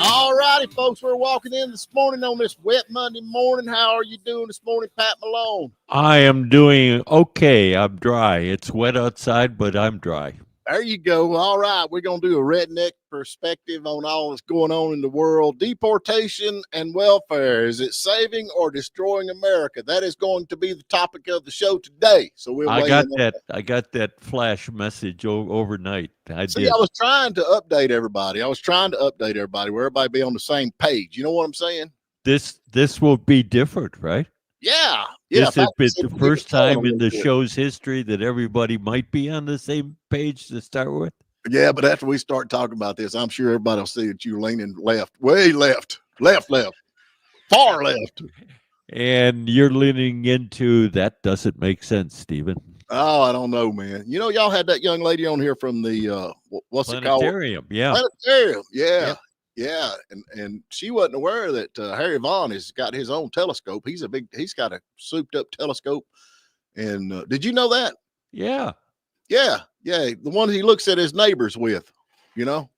All righty, folks. We're walking in this morning on this wet Monday morning. How are you doing this morning, Pat Malone? I am doing okay. I'm dry. It's wet outside, but I'm dry. There you go. All right. We're going to do a redneck perspective on all that's going on in the world. Deportation and welfare. Is it saving or destroying America? That is going to be the topic of the show today. So we'll I got that flash message overnight. I was trying to update everybody. Where everybody be on the same page. You know what I'm saying? This will be different, right? Yeah. This has been the first time in the show's history that everybody might be on the same page to start with. Yeah, but after we start talking about this, I'm sure everybody will see that you're leaning left, way left, far left. And you're leaning into that doesn't make sense, Stephen. Oh, I don't know, man. You know, y'all had that young lady on here from the what's Planetarium, it called? Planetarium, yeah. Yeah, and she wasn't aware that Harry Vaughn has got his own telescope. He's got a souped up telescope. And did you know that? Yeah. The one he looks at his neighbors with, you know.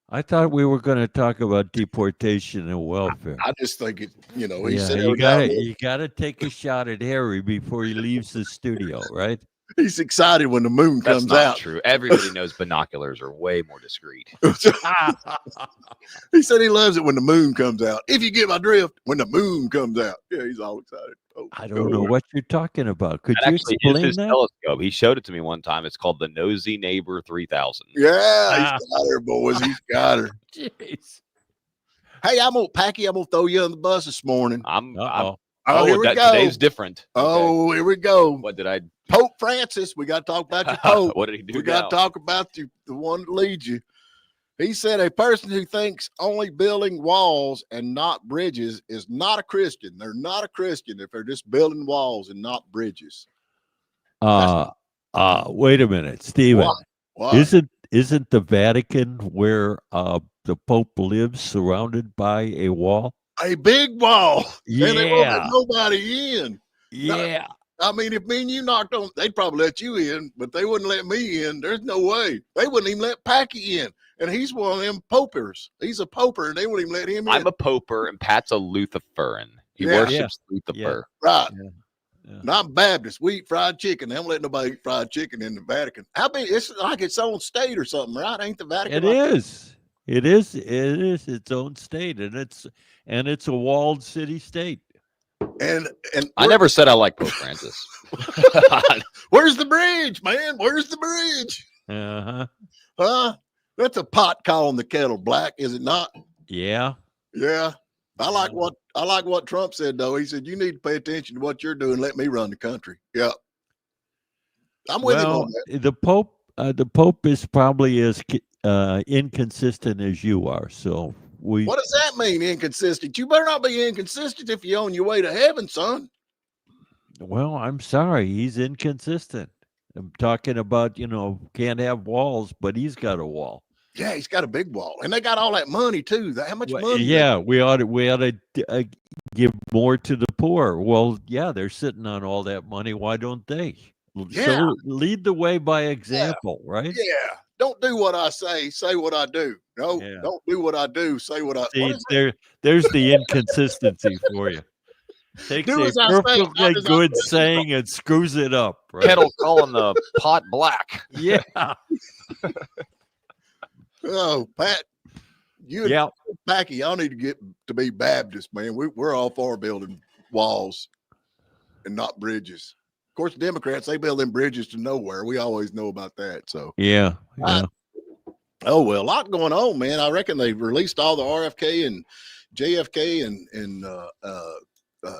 I thought we were going to talk about deportation and welfare. I just think it, you know, he said you got to take a shot at Harry before he leaves the studio, right? He's excited when the moon comes out. That's not true. Everybody knows binoculars are way more discreet. He said he loves it when the moon comes out. If you get my drift, when the moon comes out. Yeah, he's all excited. Oh, I don't know what you're talking about. Could you explain his that? Telescope. He showed it to me one time. It's called the Nosy Neighbor 3000. Yeah, he's got her, boys. He's got her. Jeez. Hey, I'm gonna throw you on the bus this morning. Here we go. Today's different. Oh, here we go. What did I? Pope Francis. We got to talk about your Pope. What did he do? We got to talk about the one that leads you. He said a person who thinks only building walls and not bridges is not a Christian. They're not a Christian if they're just building walls and not bridges. Wait a minute, Stephen. What? Isn't the Vatican where the Pope lives surrounded by a wall? A big wall. Yeah. And they won't let nobody in. Yeah. I mean, if me and you knocked on, they'd probably let you in, but they wouldn't let me in. There's no way. They wouldn't even let Packy in. And he's one of them popers. He's a poper, and they wouldn't even let him in. I'm a poper, and Pat's a Lutheran. He worships Lucifer. Right. Yeah. And I'm Baptist. We eat fried chicken. They don't let nobody eat fried chicken in the Vatican. How big? It's like its own state or something, right? Ain't the Vatican? It is. It is its own state, and it's a walled city-state. And I never said I like Pope Francis. Where's the bridge, man? Where's the bridge? Huh? That's a pot calling the kettle black, is it not? Yeah. Yeah. I like what Trump said though. He said you need to pay attention to what you're doing. Let me run the country. Yeah. I'm with him on that. The Pope is probably as inconsistent as you are. So what does that mean, inconsistent? You better not be inconsistent if you're on your way to heaven, son. Well, I'm sorry. He's inconsistent. I'm talking about, can't have walls, but he's got a wall. Yeah, he's got a big wall. And they got all that money, too. How much money? Yeah, we ought to give more to the poor. Well, yeah, they're sitting on all that money. Why don't they? Yeah. So lead the way by example, right? Yeah. Don't do what I say what I do. No, Don't do what I do, say what I see. There's the inconsistency for you. Takes a perfectly good saying and screws it up. Right? Kettle calling the pot black. Yeah. Oh, Pat, and Packy, y'all need to get to be Baptist, man. We're all for building walls and not bridges. Of course, the Democrats, they build them bridges to nowhere. We always know about that. So yeah. Oh well, a lot going on, man. I reckon they released all the RFK and JFK and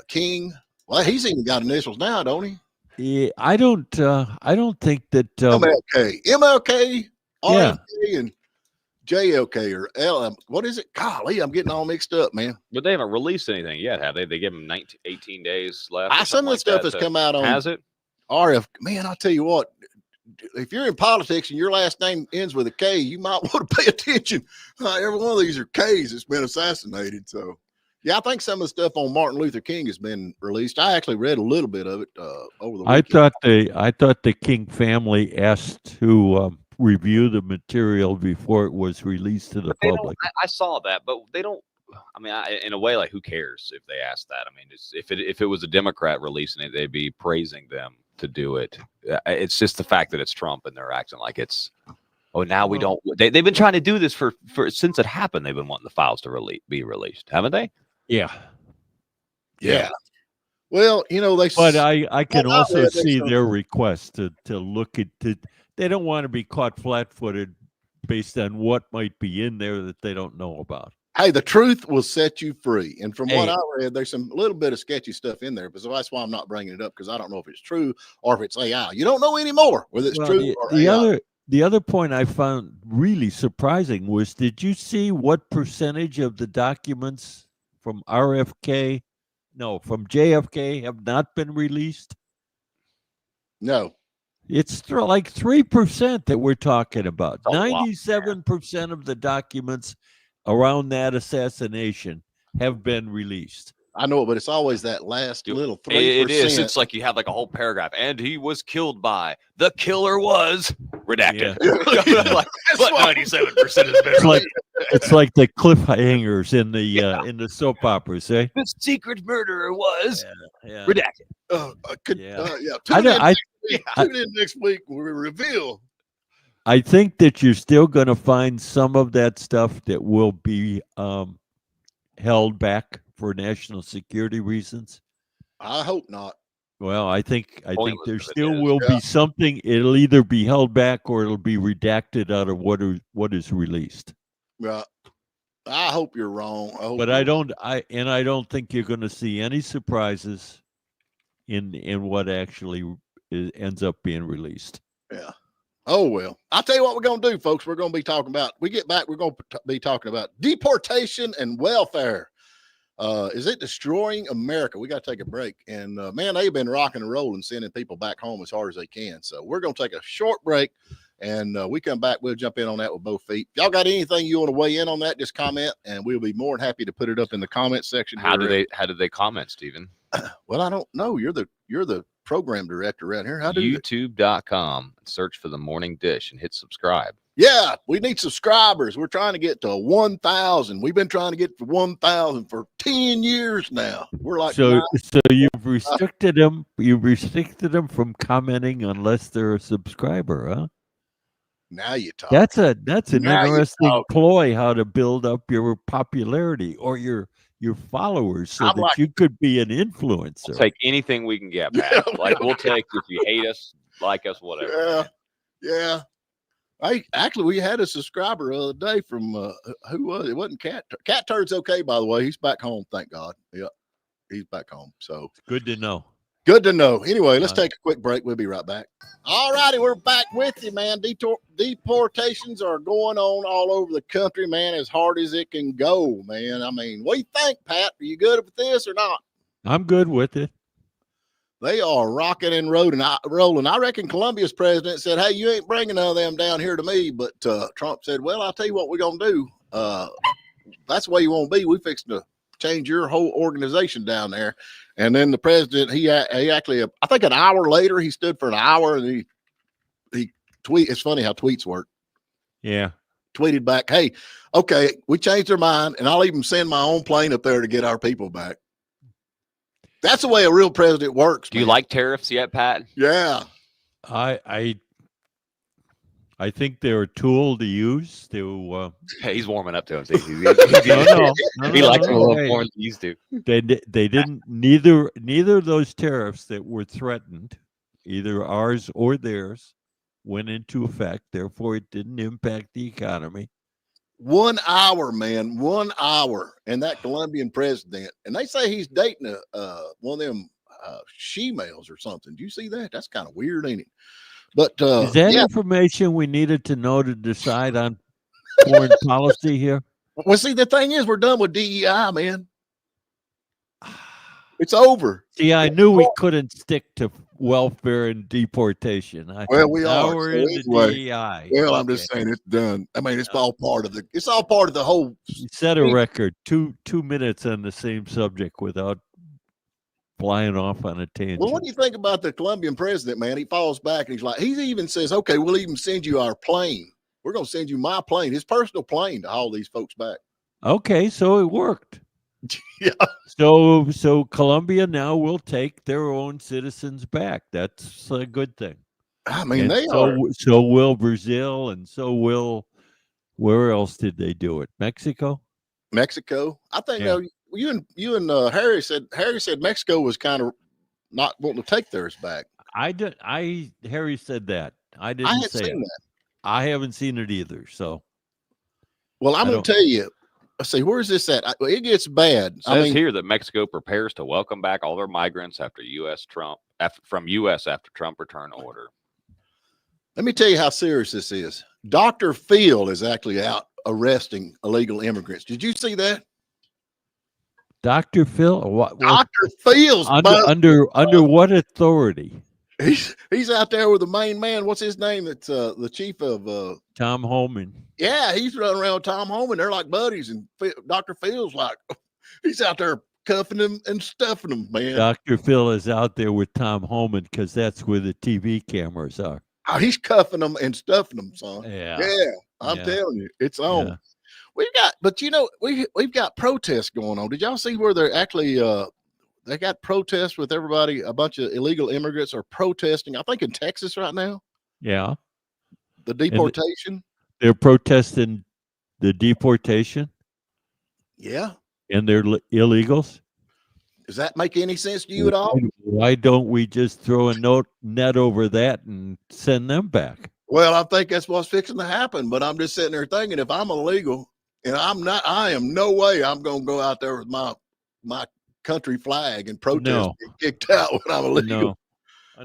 King. Well, he's even got initials now, don't he? Yeah, I don't think that MLK, RFK, and JLK or L. What is it? Golly, I'm getting all mixed up, man. But they haven't released anything yet, have they? They give them 18 days left. Some of the stuff has come out on. Has it? RF, man, I'll tell you what. If you're in politics and your last name ends with a K, you might want to pay attention. Every one of these are K's that's been assassinated. So, yeah, I think some of the stuff on Martin Luther King has been released. I actually read a little bit of it over the weekend. I thought the King family asked to review the material before it was released to the They don't- public. I saw that, but they don't. I mean, in a way, like, who cares if they ask that? I mean, if it was a Democrat releasing it, they'd be praising them to do it. It's just the fact that it's Trump and they're acting like it's. Oh, now we don't. They've been trying to do this for since it happened. They've been wanting the files to be released, haven't they? Yeah. Yeah. Well, But I can Well, I also read they see some- their request to look at they don't want to be caught flat-footed based on what might be in there that they don't know about. Hey, the truth will set you free. And from what Hey. I read, there's some little bit of sketchy stuff in there, but so that's why I'm not bringing it up, because I don't know if it's true or if it's AI. You don't know anymore whether it's Well, true or the AI. the other point I found really surprising was, did you see what percentage of the documents from from JFK have not been released? No. It's like 3% that we're talking about. That's a lot, 97% of the documents around that assassination have been released. I know it, but it's always that last little 3%. It is. It's like you have like a whole paragraph, and he was killed by the killer was redacted. Like, but 97% has been released. It's like the cliffhangers in the soap operas, eh? The secret murderer was Yeah. redacted. Yeah. Tune in next week when we reveal. I think that you're still going to find some of that stuff that will be held back for national security reasons. I hope not. Well, I think Pointless there if it still is. will be something. It'll either be held back or it'll be redacted out of what is released. Yeah. I hope you're wrong. But I don't think you're going to see any surprises in what actually ends up being released. Yeah. Oh, well, I'll tell you what we're going to do, folks. We're going to be talking about, we get back, we're going to be talking about deportation and welfare. Is it destroying America? We got to take a break. And man, they've been rocking and rolling, sending people back home as hard as they can. So we're going to take a short break, and we come back. We'll jump in on that with both feet. If y'all got anything you want to weigh in on that, just comment, and we'll be more than happy to put it up in the comment section. How did they comment, Stephen? Well, I don't know. You're the program director around here. How do YouTube.com, search for The Morning Dish and hit subscribe. Yeah, we need subscribers. We're trying to get to 1,000. We've been trying to get to 1,000 for 10 years now. We're like, so you've restricted them. You've restricted them from commenting unless they're a subscriber, huh? Now you talk. That's an Now you interesting talk. ploy, how to build up your popularity or your followers so I'm that like- you could be an influencer. We'll take anything we can get, Pat. Yeah. Like, we'll take if you hate us, like us, whatever. Yeah. We had a subscriber the other day from who was it? It wasn't Cat. Cat Turd's okay, by the way. He's back home, thank God. Yeah, he's back home. So Good to know. good to know. Anyway, let's take a quick break. We'll be right back. All righty, we're back with you, man. Deportations are going on all over the country, man, as hard as it can go, man. I mean, what do you think, Pat? Are you good with this or not? I'm good with it. They are rocking and rolling. I reckon Colombia's president said, hey, you ain't bringing none of them down here to me. But Trump said, well, I'll tell you what we're going to do. That's the way you want to be. We fixing to change your whole organization down there. And then the president, he actually, I think an hour later, he stood for an hour and he tweet. It's funny how tweets work. Yeah. Tweeted back, hey, okay, we changed our mind, and I'll even send my own plane up there to get our people back. That's the way a real president works. Do you like tariffs yet, Pat? Yeah. I think they're a tool to use to. He's warming up to him. He likes them a little hey. more than he used to. They didn't neither of those tariffs that were threatened, either ours or theirs, went into effect. Therefore, it didn't impact the economy. 1 hour, man, 1 hour. And that Colombian president, and they say he's dating one of them she-males or something. Do you see that? That's kind of weird, ain't it? But is that information we needed to know to decide on foreign policy here? Well, see, the thing is, we're done with DEI, man. It's over. See, I knew we couldn't stick to welfare and deportation. We now are. we're So into anyway, DEI. Well, I'm just saying it's done. I mean, it's all part of the whole. You set a record, two minutes on the same subject without flying off on a tangent. Well, what do you think about the Colombian president, man? He falls back and he's like, he even says, okay, we'll even send you our plane. We're going to send you my plane, his personal plane, to haul these folks back. Okay, so it worked. Yeah. So Colombia now will take their own citizens back. That's a good thing. I mean, And they are. so will Brazil, and so will, where else did they do it? Mexico? Mexico. I think Yeah. you and Harry said Mexico was kind of not wanting to take theirs back. Harry said that. I I didn't hadn't say it. seen that. I haven't seen it either. So Well, I'm I going to tell you. Let's see, where's this at? It gets bad. It says here that Mexico prepares to welcome back all their migrants after from U.S. after Trump return order. Let me tell you how serious this is. Dr. Phil is actually out arresting illegal immigrants. Did you see that? Dr. Phil, what Dr. Phil's under what authority? He's out there with the main man. What's his name? That's the chief of Tom Homan. Yeah, he's running around with Tom Homan. They're like buddies, and Dr. Phil's like, he's out there cuffing them and stuffing them, man. Dr. Phil is out there with Tom Homan because that's where the TV cameras are. Oh, he's cuffing them and stuffing them, son. Yeah. I'm telling you, it's on. Yeah. But we've got protests going on. Did y'all see where they're actually they got protests with everybody? A bunch of illegal immigrants are protesting, I think in Texas right now. Yeah. The deportation. They're protesting the deportation. Yeah. And they're illegals. Does that make any sense to you at all? Why don't we just throw a net over that and send them back? Well, I think that's what's fixing to happen. But I'm just sitting there thinking, if I'm illegal, and I am no way I'm going to go out there with my country flag and protest and get kicked out when I'm illegal. No.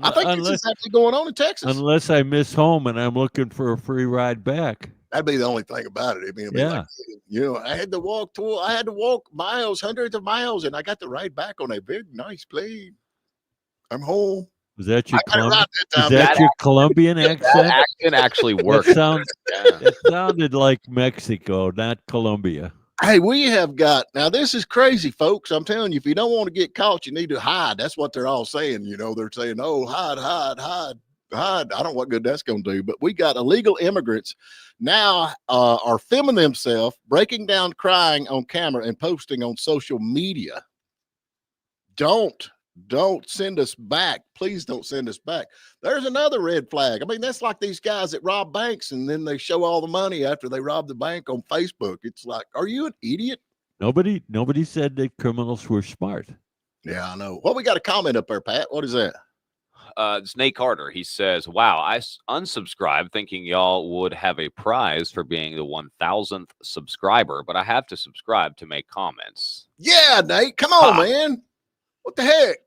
I think this is actually going on in Texas. Unless I miss home and I'm looking for a free ride back. That'd be the only thing about it. I mean, I had to walk miles, hundreds of miles, and I got to ride back on a very nice plane. I'm home. Was that your that Colombian accent? That accent actually worked. It sounded like Mexico, not Colombia. Hey, we have got, now this is crazy, folks. I'm telling you, if you don't want to get caught, you need to hide. That's what they're all saying. They're saying, oh, hide. I don't know what good that's going to do, but we got illegal immigrants now are filming themselves, breaking down, crying on camera and posting on social media. Don't send us back. Please don't send us back. There's another red flag. I mean, that's like these guys that rob banks and then they show all the money after they rob the bank on Facebook. It's like, are you an idiot? Nobody said that criminals were smart. Yeah, I know. Well, we got a comment up there, Pat. What is that? It's Nate Carter. He says, wow, I unsubscribed thinking y'all would have a prize for being the 1,000th subscriber, but I have to subscribe to make comments. Yeah, Nate. Come on, man. What the heck?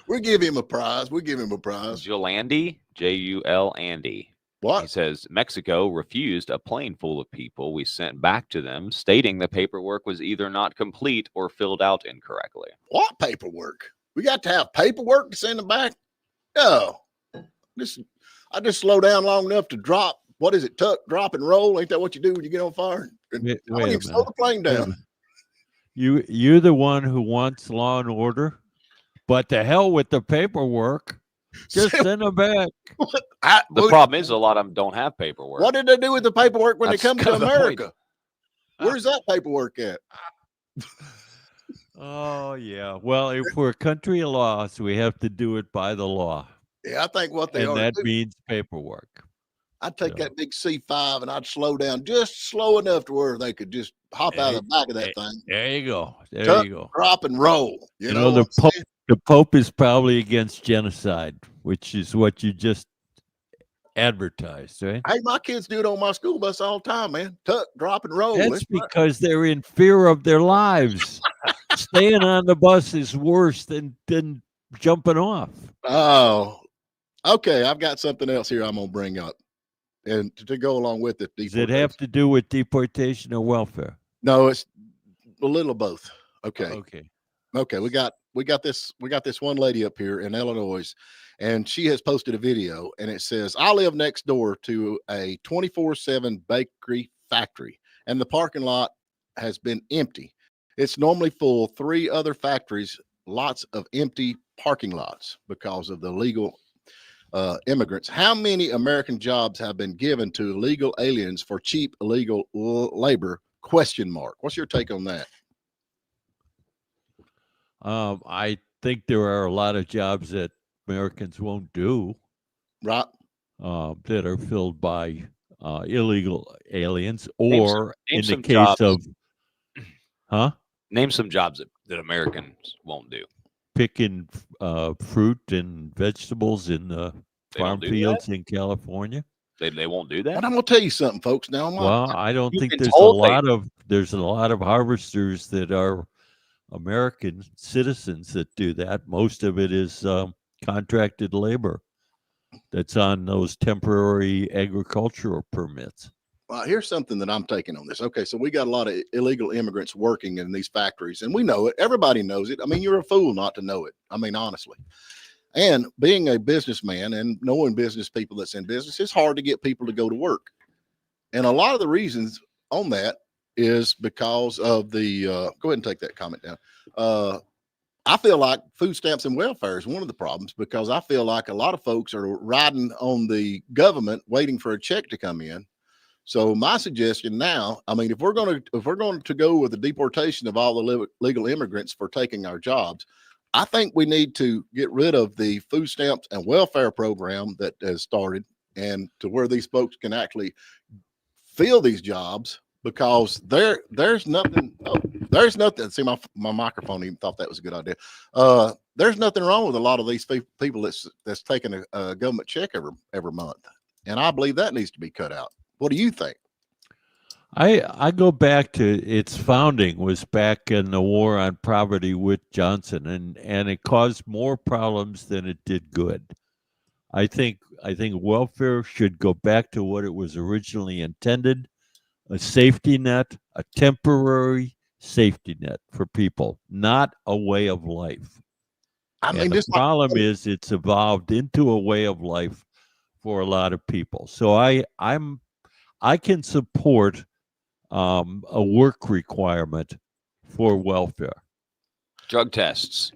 We'll give him a prize. Julandi, J-U-L Andy. What? He says, Mexico refused a plane full of people we sent back to them, stating the paperwork was either not complete or filled out incorrectly. What paperwork? We got to have paperwork to send them back? No. I just slow down long enough to drop. What is it? Tuck, drop, and roll. Ain't that what you do when you get on fire? I don't even slow the plane down. You're the one who wants law and order, but to hell with the paperwork. Just send them back. The problem is a lot of them don't have paperwork. What did they do with the paperwork when they come to America? Where's that paperwork at? Oh, yeah. Well, if we're a country of laws, we have to do it by the law. Yeah, I think what they are. And that means paperwork. I'd take that big C5 and I'd slow down just slow enough to where they could just hop out of the back of that thing. There you go. Drop and roll. You know the Pope is probably against genocide, which is what you just advertised, right? Hey, my kids do it on my school bus all the time, man. Tuck, drop, and roll. That's because they're in fear of their lives. Staying on the bus is worse than jumping off. Oh, okay. I've got something else here I'm going to bring up. And to go along with it. Does it have to do with deportation or welfare? No, it's a little of both. Okay. Okay. We got this one lady up here in Illinois, and she has posted a video, and it says, I live next door to a 24/7 bakery factory, and the parking lot has been empty. It's normally full. 3 other factories lots of empty parking lots because of the legal immigrants. How many American jobs have been given to illegal aliens for cheap illegal labor? Question mark. What's your take on that? I think there are a lot of jobs that Americans won't do, Right. that are filled by illegal aliens, Name or name in the some case jobs. of, huh? Name some jobs that Americans won't do. Picking fruit and vegetables in the They don't farm do fields in California. They won't do that. But I'm gonna tell you something, folks. Now, Well, I don't You've think been there's told they- a lot of harvesters that are American citizens that do that. Most of it is contracted labor that's on those temporary agricultural permits. here's something that I'm taking on this. Okay, so we got a lot of illegal immigrants working in these factories, and we know it. Everybody knows it. I mean, you're a fool not to know it. I mean, honestly. And being a businessman and knowing business people that's in business, it's hard to get people to go to work. And a lot of the reasons on that is because of the go ahead and take that comment down. I feel like food stamps and welfare is one of the problems, because I feel like a lot of folks are riding on the government waiting for a check to come in. So my suggestion now, I mean, if we're going to go with the deportation of all the legal immigrants for taking our jobs, I think we need to get rid of the food stamps and welfare program that has started, and to where these folks can actually fill these jobs, because there's nothing. Oh, there's nothing. See, my microphone even thought that was a good idea. There's nothing wrong with a lot of these people that's taking a government check every month, and I believe that needs to be cut out. What do you think? I go back to its founding was back in the war on poverty with Johnson, and it caused more problems than it did good. I think welfare should go back to what it was originally intended, a safety net, a temporary safety net for people, not a way of life. I mean, And the problem is it's evolved into a way of life for a lot of people. So I can support a work requirement for welfare. Drug tests.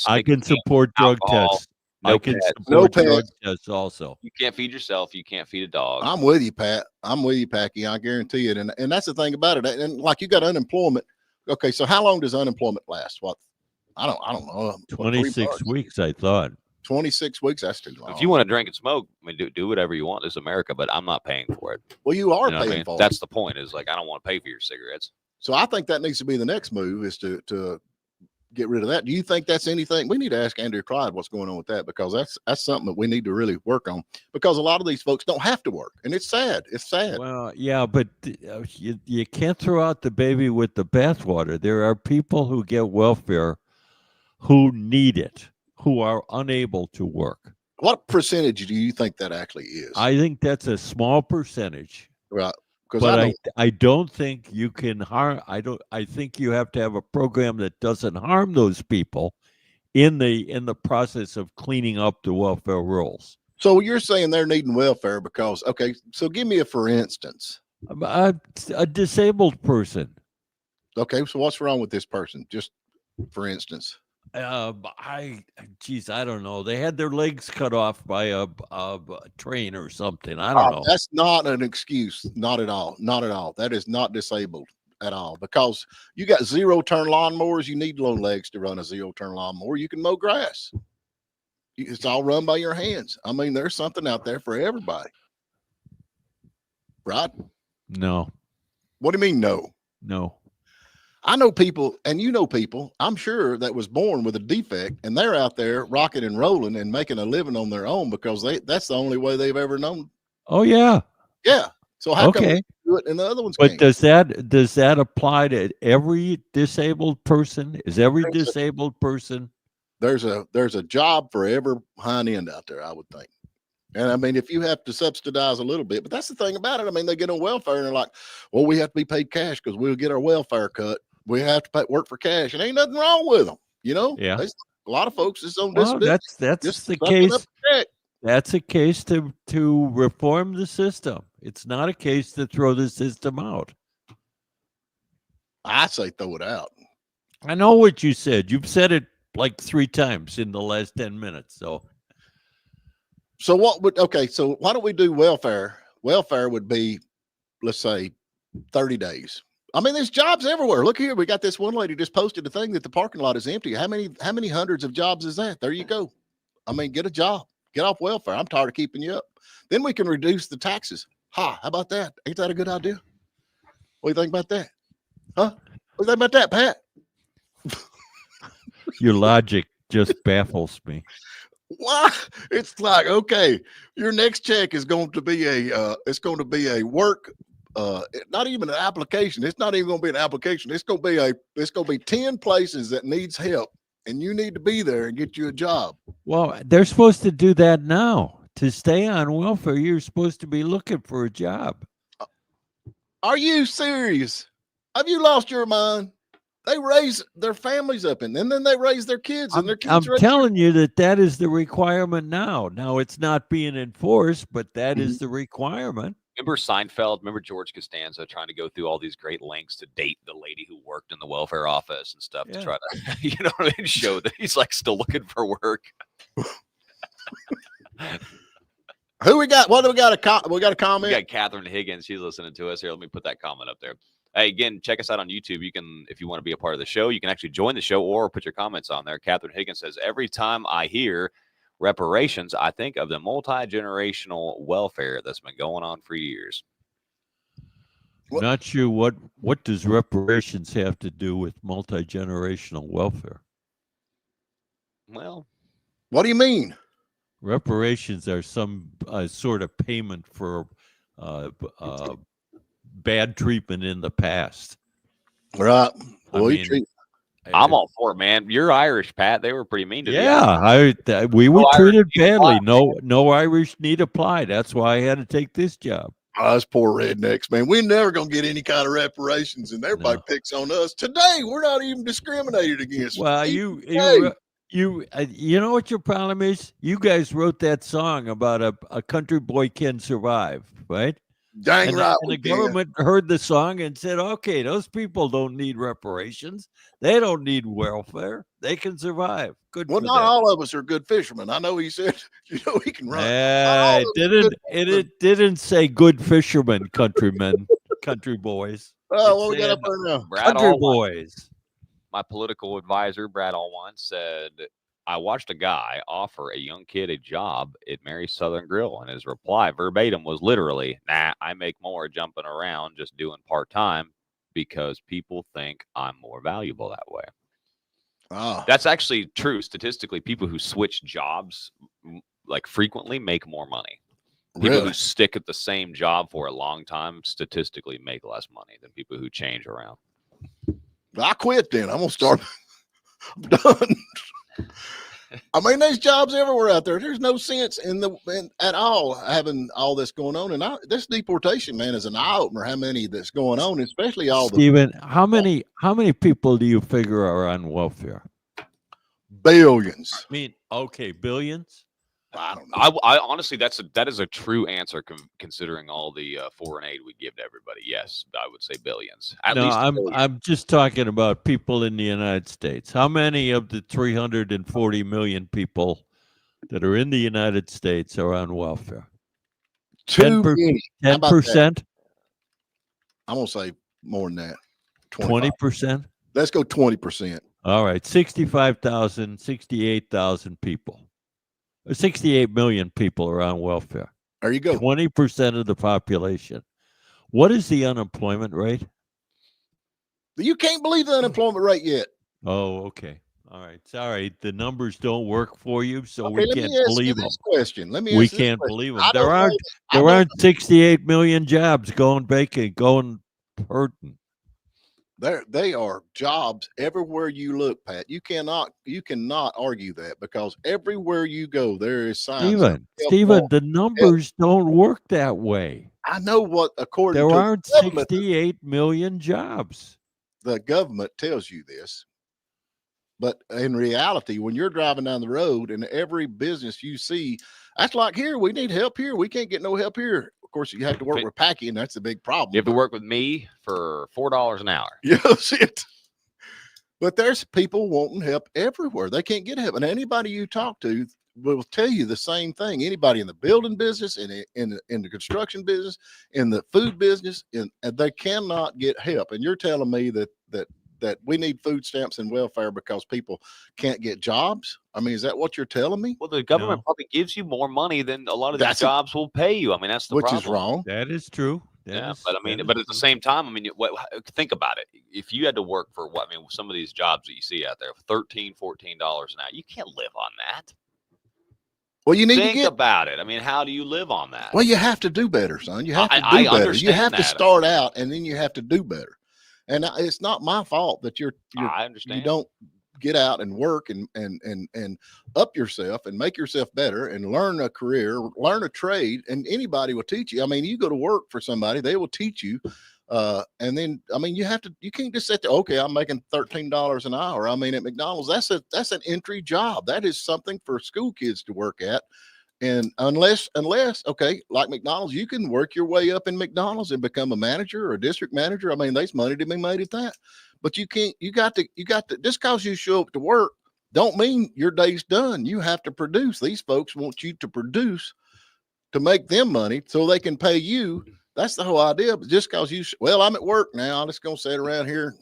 I can support drug alcohol, tests. no I can pets. support No drug pets. tests also. You can't feed yourself. You can't feed a dog. I'm with you, Pat. I'm with you, Packy. I guarantee it. And that's the thing about it. And like, you got unemployment. Okay, so how long does unemployment last? What? I don't know. 26 weeks, I thought. 26 weeks. That's too long. If you want to drink and smoke, I mean, do whatever you want. This is America, but I'm not paying for it. Well, you are You know what I paying mean? for it. That's the point. Is like, I don't want to pay for your cigarettes. So I think that needs to be the next move, is to get rid of that. Do you think that's anything? We need to ask Andrew Clyde what's going on with that, because that's something that we need to really work on, because a lot of these folks don't have to work, and it's sad. It's sad. Well, yeah, but you can't throw out the baby with the bathwater. There are people who get welfare who need it, who are unable to work. What percentage do you think that actually is? I think that's a small percentage. Right. But I don't think you can harm. I think you have to have a program that doesn't harm those people in the process of cleaning up the welfare rolls. So you're saying they're needing welfare because, okay, so give me a for instance. A disabled person. Okay, so what's wrong with this person? Just for instance. I don't know. They had their legs cut off by a train or something. I don't know. That's not an excuse. Not at all. Not at all. That is not disabled at all, because you got zero turn lawnmowers. You need long legs to run a zero turn lawnmower. You can mow grass. It's all run by your hands. I mean, there's something out there for everybody. Right? No. What do you mean? No. I know people, and you know people, I'm sure, that was born with a defect, and they're out there rocking and rolling and making a living on their own, because that's the only way they've ever known. Oh yeah. Yeah. So how come we do it and the other ones But can't? does that apply to every disabled person? Is every disabled person? There's a job for every hind end out there, I would think. And I mean, if you have to subsidize a little bit, but that's the thing about it. I mean, they get on welfare and they're like, well, we have to be paid cash because we'll get our welfare cut. We have to work for cash, and ain't nothing wrong with them. You know, Yeah. A lot of folks is on Well, disability. that's the case. That's a case to reform the system. It's not a case to throw the system out. I say throw it out. I know what you said. You've said it like 3 times in the last 10 minutes. So So why don't we do welfare? Welfare would be, let's say, 30 days. I mean, there's jobs everywhere. Look here, we got this one lady just posted a thing that the parking lot is empty. How many hundreds of jobs is that? There you go. I mean, get a job, get off welfare. I'm tired of keeping you up. Then we can reduce the taxes. How about that? Ain't that a good idea? What do you think about that? Huh? What do you think about that, Pat? your logic just baffles me. Why? It's like, okay, your next check is going to be a work, not even an application. It's not even going to be an application. It's going to be 10 places that needs help, and you need to be there and get you a job. Well, they're supposed to do that now. To stay on welfare, you're supposed to be looking for a job. Are you serious? Have you lost your mind? They raise their families up, and then they raise their kids, and their kids. I'm telling you that is the requirement now. Now it's not being enforced, but that is the requirement. Remember Seinfeld? Remember George Costanza trying to go through all these great lengths to date the lady who worked in the welfare office and stuff to try to, you know what I mean, show that he's like still looking for work. Who we got? What do we got? We got a comment. We got Catherine Higgins. She's listening to us here. Let me put that comment up there. Hey, again, check us out on YouTube. You can, if you want to be a part of the show, you can actually join the show or put your comments on there. Catherine Higgins says, every time I hear reparations, I think of the multi-generational welfare that's been going on for years. Not sure what does reparations have to do with multi-generational welfare? Well, what do you mean? Reparations are some sort of payment for bad treatment in the past. Right. Well, I'm all for it, man. You're Irish, Pat. They were pretty mean to you. Yeah, we were treated badly. No Irish need apply. That's why I had to take this job. Oh, us poor rednecks, man. We're never gonna get any kind of reparations, and everybody picks on us. Today, we're not even discriminated against. Well, you know what your problem is? You guys wrote that song about a country boy can survive, right? Dang right. And the government heard the song and said, okay, those people don't need reparations. They don't need welfare. They can survive. Good. Well, not all of us are good fishermen. I know he said, he can run. It didn't say good fishermen, countrymen, country boys. Oh, what we got up there now? Country boys. My political advisor, Brad Allwine, said, I watched a guy offer a young kid a job at Mary's Southern Grill, and his reply verbatim was literally, nah, I make more jumping around just doing part-time because people think I'm more valuable that way. Oh. That's actually true. Statistically, people who switch jobs like frequently make more money. People who stick at the same job for a long time statistically make less money than people who change around. I quit then. I'm going to start. I'm done. I mean, there's jobs everywhere out there. There's no sense at all having all this going on. And this deportation, man, is an eye opener. How many that's going on, especially all Stephen, how many people do you figure are on welfare? Billions. I mean, okay, billions. I don't know. I honestly, that is a true answer considering all the foreign aid we give to everybody. Yes, I would say billions. At least I'm just talking about people in the United States. How many of the 340 million people that are in the United States are on welfare? 10%? I'm gonna say more than that. 20%. Let's go 20%. All right, 68,000 people. 68 million people are on welfare. There you go. 20% of the population. What is the unemployment rate? You can't believe the unemployment rate yet. Oh, okay. All right. Sorry, the numbers don't work for you, so okay, we can't believe them. We can't believe them. There aren't 68 million jobs going vacant, going hurting. They are jobs everywhere you look, Pat. You cannot argue that because everywhere you go, there is signs. Stephen, the numbers don't work that way. I know what according there to aren't 68 million jobs. The government tells you this, but in reality, when you're driving down the road and every business you see, that's like here, we need help here. We can't get no help here. Of course, you have to work with packing. That's a big problem. You have to work with me for $4 an hour. Yes, it. But there's people wanting help everywhere. They can't get help. And anybody you talk to will tell you the same thing. Anybody in the building business, in the construction business, in the food business, and they cannot get help. And you're telling me that we need food stamps and welfare because people can't get jobs? I mean, is that what you're telling me? Well, the government No. probably gives you more money than a lot of these That's jobs will pay you. I mean, that's the Which problem. is wrong. That is true. Yeah, but I mean, but at the same time, I mean, think about it. If you had to work for what, I mean, some of these jobs that you see out there, $13, $14 an hour, you can't live on that. Well, you need Think to get about it. I mean, how do you live on that? Well, you have to do better, son. You have to do I better. You understand have to that. start out, and then you have to do better. And it's not my fault that I understand. you don't get out and work and up yourself and make yourself better and learn a career, learn a trade, and anybody will teach you. I mean, you go to work for somebody, they will teach you. And then, I mean, you can't just sit there, okay, I'm making $13 an hour. I mean, at McDonald's, that's an entry job. That is something for school kids to work at. And unless, okay, like McDonald's, you can work your way up in McDonald's and become a manager or a district manager. I mean, there's money to be made at that. But you can't, you got to, just because you show up to work, don't mean your day's done. You have to produce. These folks want you to produce to make them money so they can pay you. That's the whole idea. But just because well, I'm at work now, I'm just going to sit around here.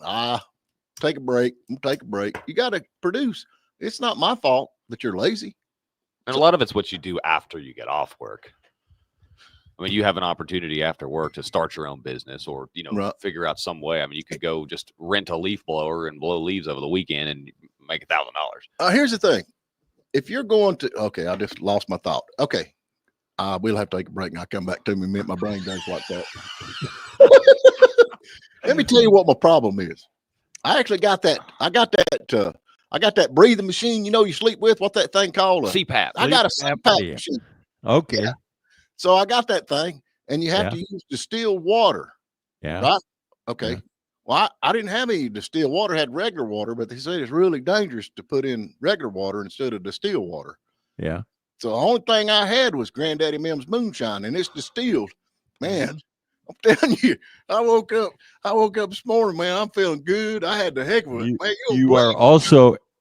Take a break. Take a break. You got to produce. It's not my fault that you're lazy. And a lot of it's what you do after you get off work. I mean, you have an opportunity after work to start your own business or, Right. figure out some way. I mean, you could go just rent a leaf blower and blow leaves over the weekend and make $1,000. Here's the thing. If you're going to, okay, I just lost my thought. Okay. We'll have to take a break and I'll come back to me in a minute. My brain does like that. Let me tell you what my problem is. I actually got that. I got that breathing machine, you sleep with. What's that thing called? CPAP. I got a CPAP machine. Okay. Yeah. So I got that thing, and you have to use distilled water. Yeah. Right? Okay. Yeah. Well, I didn't have any distilled water. I had regular water, but they said it's really dangerous to put in regular water instead of distilled water. Yeah. So the only thing I had was Granddaddy Mim's moonshine, and it's distilled. Man, I'm telling you, I woke up this morning, man. I'm feeling good. I had the heck of it. Man,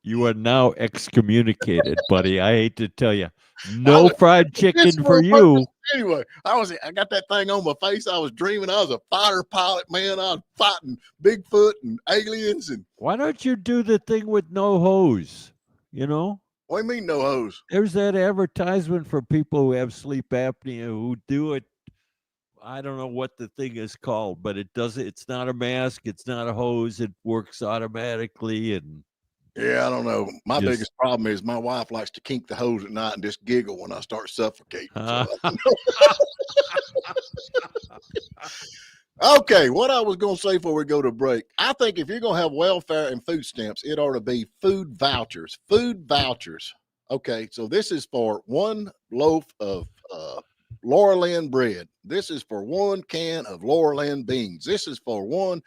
you are now excommunicated, buddy. I hate to tell you. No fried chicken for you. Anyway, I got that thing on my face. I was dreaming I was a fighter pilot, man. I was fighting Bigfoot and aliens. And why don't you do the thing with no hose? what do you mean no hose? There's that advertisement for people who have sleep apnea who do it. I don't know what the thing is called, but it's not a mask. It's not a hose. It works automatically. And yeah, I don't know. My biggest problem is my wife likes to kink the hose at night and just giggle when I start suffocating. Okay, what I was going to say before we go to break, I think if you're going to have welfare and food stamps, it ought to be food vouchers. Food vouchers. Okay, so this is for one loaf of Laura Lynn bread. This is for one can of Laura Lynn beans. This is for one,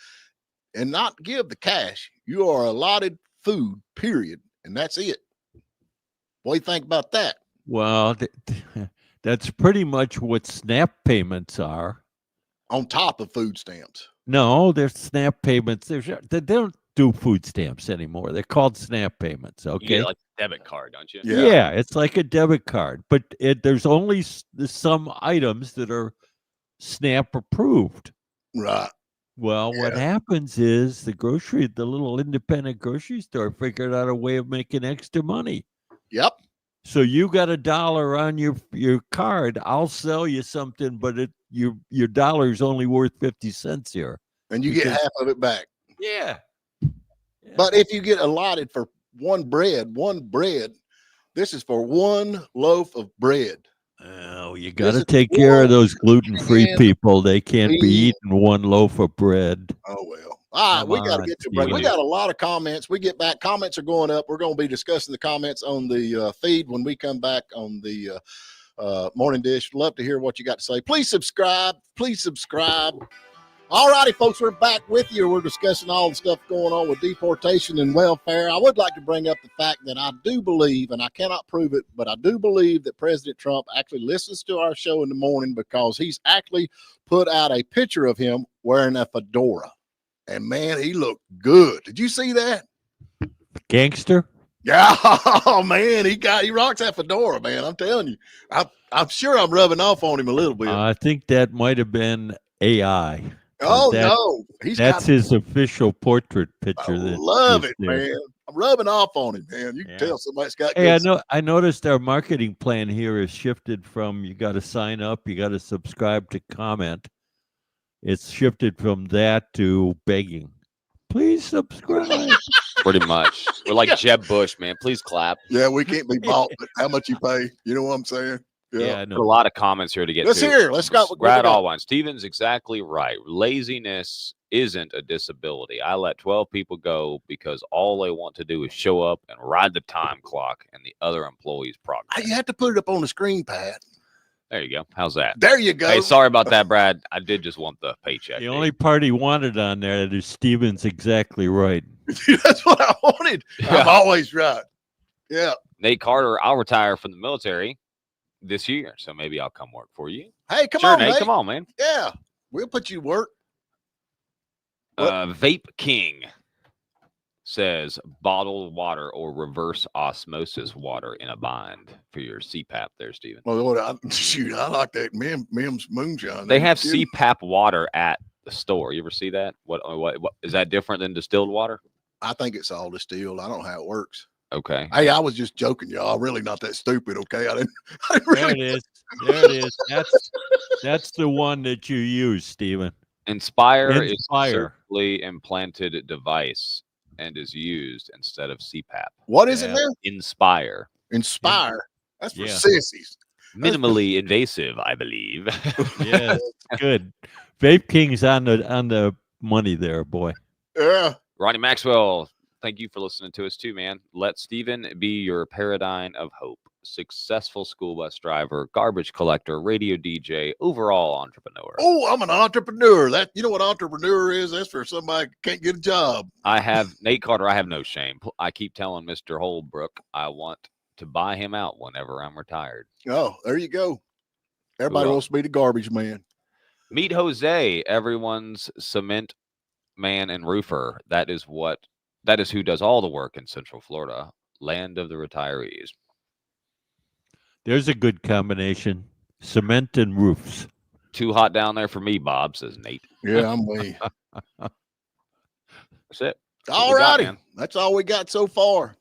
and not give the cash. You are allotted food, period, and that's it. What do you think about that? Well, that's pretty much what SNAP payments are. On top of food stamps. No, they're SNAP payments. They don't do food stamps anymore. They're called SNAP payments. Okay, You get like a debit card, don't you? Yeah, it's like a debit card, but there's only some items that are SNAP approved. Right. Well, what happens is the little independent grocery store figured out a way of making extra money. Yep. So you got $1 on your card. I'll sell you something, but your dollar is only worth 50 cents here. And you get half of it back. Yeah. But if you get allotted for one bread, this is for one loaf of bread. Oh, you got to take care of those gluten-free people. They can't be eating one loaf of bread. Oh, well. All right, we got to get to break. We got a lot of comments. We get back. Comments are going up. We're going to be discussing the comments on the feed when we come back on the Morning Dish. Love to hear what you got to say. Please subscribe. Please subscribe. All righty, folks, we're back with you. We're discussing all the stuff going on with deportation and welfare. I would like to bring up the fact that I do believe, and I cannot prove it, but I do believe that President Trump actually listens to our show in the morning because he's actually put out a picture of him wearing a fedora. And, man, he looked good. Did you see that? Gangster. Yeah, oh man, he rocks that fedora, man. I'm telling you, I'm sure I'm rubbing off on him a little bit. I think that might have been AI. Oh that, no, that's his official portrait I picture. That love is it, there. man. I'm rubbing off on him, man. You can Yeah. tell somebody's got Hey, good. I noticed our marketing plan here is shifted from you got to sign up, you got to subscribe to comment. It's shifted from that to begging. Please subscribe. Pretty much. We're like Jeb Bush, man. Please clap. Yeah, we can't be bought, but how much you pay? You know what I'm saying? Yeah, I Got a know. lot of comments here to get Let's to. hear. Let's go. What we Brad got? Allwine. Steven's exactly right. Laziness isn't a disability. I let 12 people go because all they want to do is show up and ride the time clock and the other employees' progress. You have to put it up on the screen, Pat. There you go. How's that? There you go. Hey, sorry about that, Brad. I did just want the paycheck. The only part he wanted on there is Steven's exactly right. That's what I wanted. Yeah. I'm always right. Yeah. Nate Carter, I'll retire from the military this year, so maybe I'll come work for you. Hey, come Sure, on, Nate. Nate. Come on, man. Yeah, we'll put you to work. What? Vape King says bottled water or reverse osmosis water in a bind for your CPAP there, Steven. Well, Lord, I like that Mim's moonshine. They have CPAP water at the store. You ever see that? What is that different than distilled water? I think it's all distilled. I don't know how it works. Okay. Hey, I was just joking, y'all. I'm really not that stupid. Okay, I didn't There really. it is. There it is. That's the one that you use, Steven. Inspire is a Inspire. surgically implanted device and is used instead of CPAP. What is it Yeah. now? Inspire. Inspire. That's for Yeah. sissies. Minimally invasive, I believe. Yes, good. Vape King's on the money there, boy. Yeah. Ronnie Maxwell, thank you for listening to us too, man. Let Steven be your paradigm of hope. Successful school bus driver, garbage collector, radio DJ, overall entrepreneur. Oh, I'm an entrepreneur. You know what entrepreneur is? That's for somebody who can't get a job. Nate Carter, I have no shame. I keep telling Mr. Holbrook I want to buy him out whenever I'm retired. Oh, there you go. Everybody wants to be the garbage man. Meet Jose, everyone's cement man and roofer. That is who does all the work in Central Florida, land of the retirees. There's a good combination. Cement and roofs. Too hot down there for me, Bob, says Nate. Yeah, I'm way. That's it. All righty. That's all we got so far.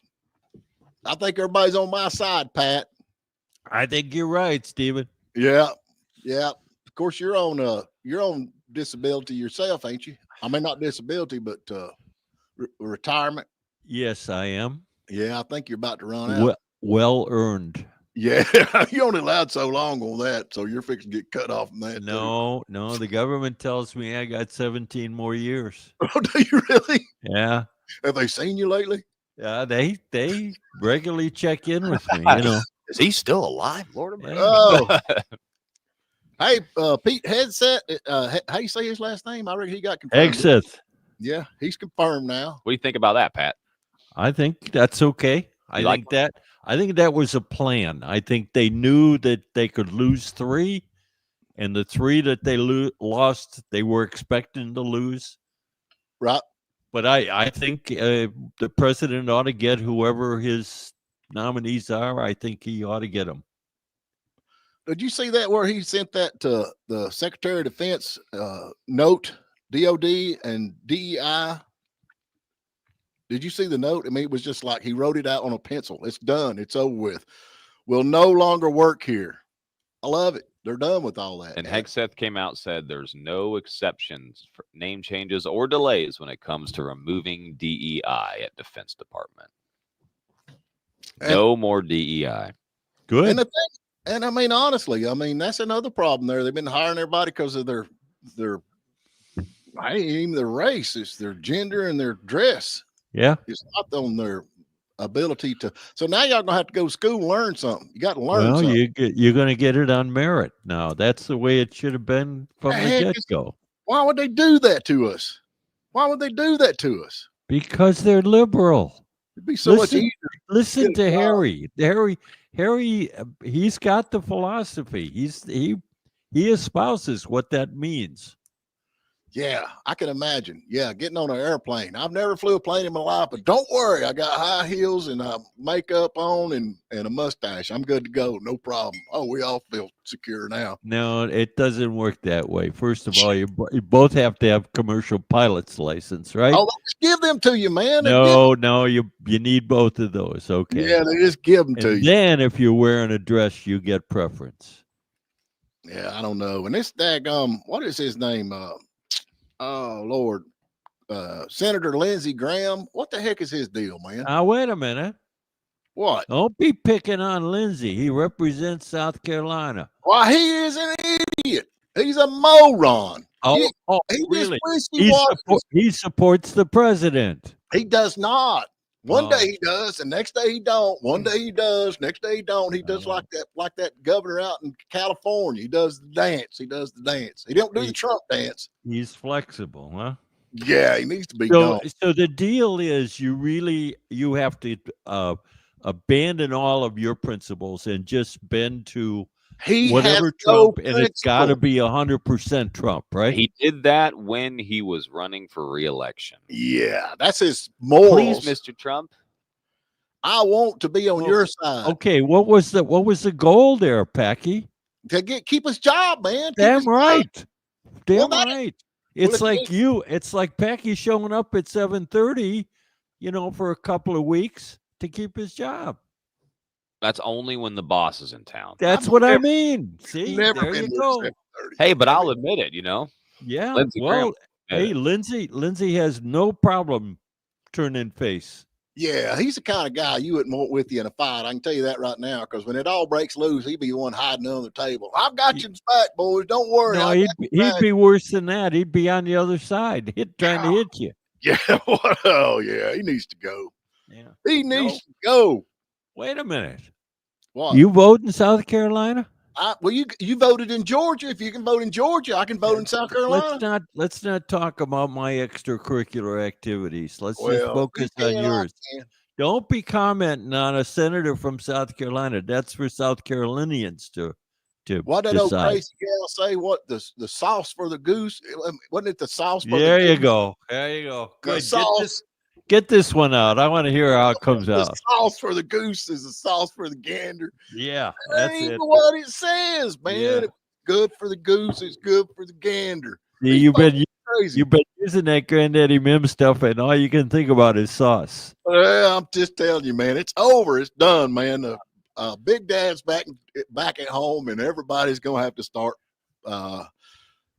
I think everybody's on my side, Pat. I think you're right, Steven. Yeah. Yeah. Of course, you're on disability yourself, ain't you? I mean, not disability, but retirement. Yes, I am. Yeah, I think you're about to run out. Well earned. Yeah, you only allowed so long on that, so you're fixing to get cut off from that. No, the government tells me I got 17 more years. Oh, do you really? Yeah. Have they seen you lately? Yeah, they regularly check in with me, you know. Is he still alive, Lord? Yeah. Oh. Hey, Pete Hegseth, how you say his last name? I reckon he got confirmed. Hegseth. Yeah, he's confirmed now. What do you think about that, Pat? I think that's okay. I think that was a plan. I think they knew that they could lose 3, and the 3 that they lost, they were expecting to lose. Right. But I think the president ought to get whoever his nominees are. I think he ought to get them. Did you see that where he sent that to the Secretary of Defense note, DOD and DEI? Did you see the note? I mean, it was just like he wrote it out on a pencil. It's done. It's over with. We'll no longer work here. I love it. They're done with all that. And Hegseth came out and said there's no exceptions for name changes or delays when it comes to removing DEI at Defense Department. No more DEI. Good. And I mean, honestly, I mean, that's another problem there. They've been hiring everybody because of their even their race, it's their gender and their dress. Yeah. It's not on their ability to. So now y'all gonna have to go to school and learn something. You got to learn Well, something. you're going to get it on merit now. That's the way it should have been from the Heck, get-go. Why would they do that to us? Why would they do that to us? Because they're liberal. It'd be so much easier. Listen to Good job. Harry. Harry, he's got the philosophy. He espouses what that means. Yeah, I can imagine. Yeah, getting on an airplane. I've never flew a plane in my life, but don't worry. I got high heels and makeup on and a mustache. I'm good to go. No problem. Oh, we all feel secure now. No, it doesn't work that way. First of all, you both have to have commercial pilot's license, right? Oh, they just give them to you, man. No, you need both of those. Okay. Yeah, they just give them to And you. then if you're wearing a dress, you get preference. Yeah, I don't know. And this daggum, what is his name? Oh Lord, Senator Lindsey Graham. What the heck is his deal, man? Now, wait a minute. What? Don't be picking on Lindsey. He represents South Carolina. Why, he is an idiot. He's a moron. He Really? just He supports the president. He does not. One day he does, and next day he don't. One day he does, next day he don't. He does like that governor out in California. He does the dance. He does the dance. He don't do the Trump dance. He's flexible, huh? Yeah, he needs to be gone. So the deal is you have to abandon all of your principles and just bend to whatever Trump, and it's got to be 100% Trump, right? He did that when he was running for re-election. Yeah, that's his morals. Please, Mr. Trump, I want to be on your side. Okay, what was the goal there, Packy? To keep his job, man. Damn right. Damn right. It's it's like Packy showing up at 7:30, for a couple of weeks to keep his job. that's only when the boss is in town. That's what I mean. See, Never there been you go. Hey, but I'll admit it, Yeah. Lindsey Graham. Hey, Lindsey has no problem turning face. Yeah, he's the kind of guy you wouldn't want with you in a fight. I can tell you that right now, because when it all breaks loose, he'd be the one hiding under the table. I've got you back, boys. Don't worry. No, he'd be worse than that. He'd be on the other side, trying to hit you. Yeah. Oh, yeah. He needs to go. Yeah. He needs to go. Wait a minute. What? You vote in South Carolina? Well, you voted in Georgia. If you can vote in Georgia, I can vote in South Carolina. Let's not talk about my extracurricular activities. Let's just focus on yours. Don't be commenting on a senator from South Carolina. That's for South Carolinians to what did decide. old crazy gal say? What the sauce for the goose? Wasn't it the sauce for the goose? There you go. Good. Get this one out. I want to hear how it comes out. The sauce for the goose is the sauce for the gander. Yeah, that's it. What it says, man. Yeah. It's good for the goose. It's good for the gander. Yeah, you've been using that Granddaddy Mim stuff, and all you can think about is sauce. Well, I'm just telling you, man. It's over. It's done, man. Big Dad's back at home, and everybody's gonna have to start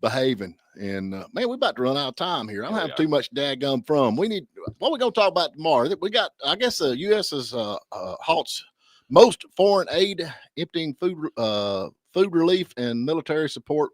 behaving. And man, we're about to run out of time here. I don't have too much daggum from. What we're gonna talk about tomorrow? We got, I guess, the U.S. has halts most foreign aid, emptying food relief and military support.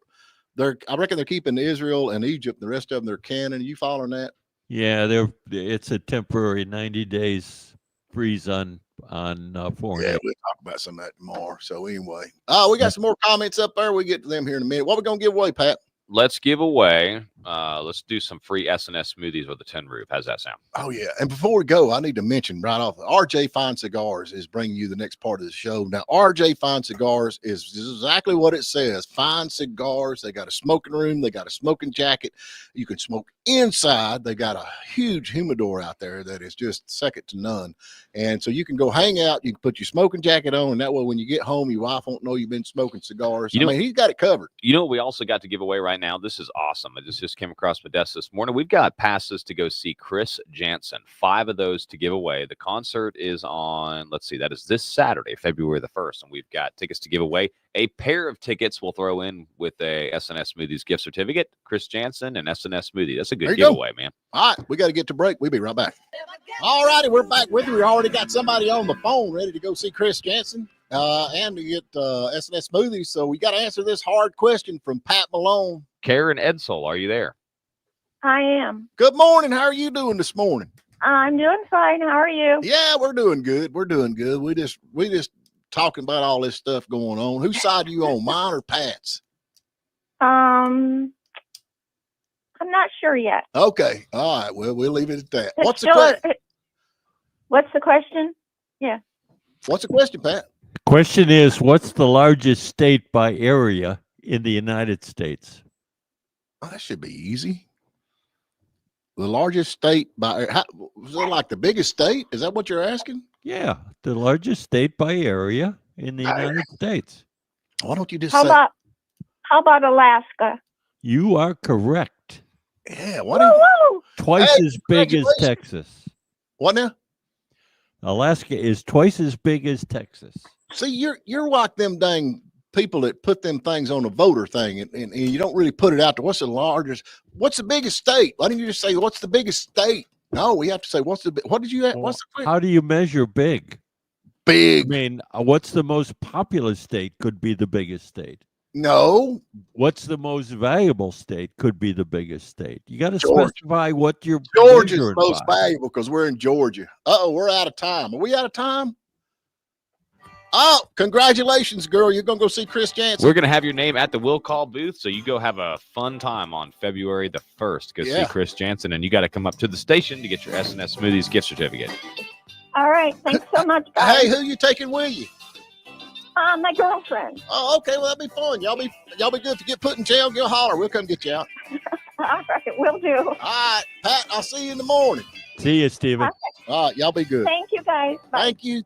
I reckon they're keeping Israel and Egypt. The rest of them they're canning. Are you following that? Yeah, it's a temporary 90 days freeze on foreign aid. We'll talk about some of that tomorrow. So anyway, we got some more comments up there. We get to them here in a minute. What we gonna give away, Pat? Let's give away. Let's do some free S&S smoothies with a tin roof. How's that sound? Oh yeah. And before we go, I need to mention right off, RJ Fine Cigars is bringing you the next part of the show. Now, RJ Fine Cigars is exactly what it says. Fine cigars. They got a smoking room. They got a smoking jacket. You can smoke inside. They got a huge humidor out there that is just second to none. And so you can go hang out. You can put your smoking jacket on, and that way when you get home, your wife won't know you've been smoking cigars. He's got it covered. You know what we also got to give away right now? This is awesome. It just came across my desk this morning. We've got passes to go see Chris Jansen. 5 of those to give away. The concert is on, let's see, that is this Saturday, February the 1st. And we've got tickets to give away. A pair of tickets we'll throw in with a S&S Smoothies gift certificate. Chris Jansen and S&S Smoothie. That's a good giveaway, man. All right, we got to get to break. We'll be right back. All righty, we're back with you. We already got somebody on the phone ready to go see Chris Jansen and to get S&S Smoothies. So we got to answer this hard question from Pat Malone. Karen Edsel, are you there? I am. Good morning. How are you doing this morning? I'm doing fine. How are you? Yeah, we're doing good. We're doing good. We just talking about all this stuff going on. Whose side are you on, mine or Pat's? I'm not sure yet. Okay. All right. Well, we'll leave it at that. What's the question? Yeah. What's the question, Pat? The question is, what's the largest state by area in the United States? Oh, that should be easy. The largest state by is it like the biggest state? Is that what you're asking? Yeah, the largest state by area in the United States. Why don't you just How say? about Alaska? You are correct. Yeah. Why don't? Woo-woo! Twice Hey, as big as congratulations. Texas. What now? Alaska is twice as big as Texas. See, you're like them dang people that put them things on a voter thing, and you don't really put it out there. What's the largest? What's the biggest state? Why didn't you just say what's the biggest state? No, we have to say what did you? What's the How do you measure big? I big? mean, what's the most populous state could be the biggest state. No, What's the most valuable state could be the biggest state. You got to Georgia. specify what you're Georgia's measuring most by. valuable because we're in Georgia. Uh-oh, we're out of time. Are we out of time? Oh, congratulations, girl. You're going to go see Chris Jansen. We're going to have your name at the Will Call booth, so you go have a fun time on February the 1st. Go see Chris Jansen, and you got to come up to the station to get your S&S Smoothies gift certificate. All right. Thanks so much, guys. Hey, who you taking with you? My girlfriend. Oh, okay. Well, that'd be fun. Y'all be good. If you get put in jail, you'll holler. We'll come get you out. All right. Will do. All right, Pat, I'll see you in the morning. See you, Stephen. Okay. All right, y'all be good. Thank you, guys. Bye. Thank you.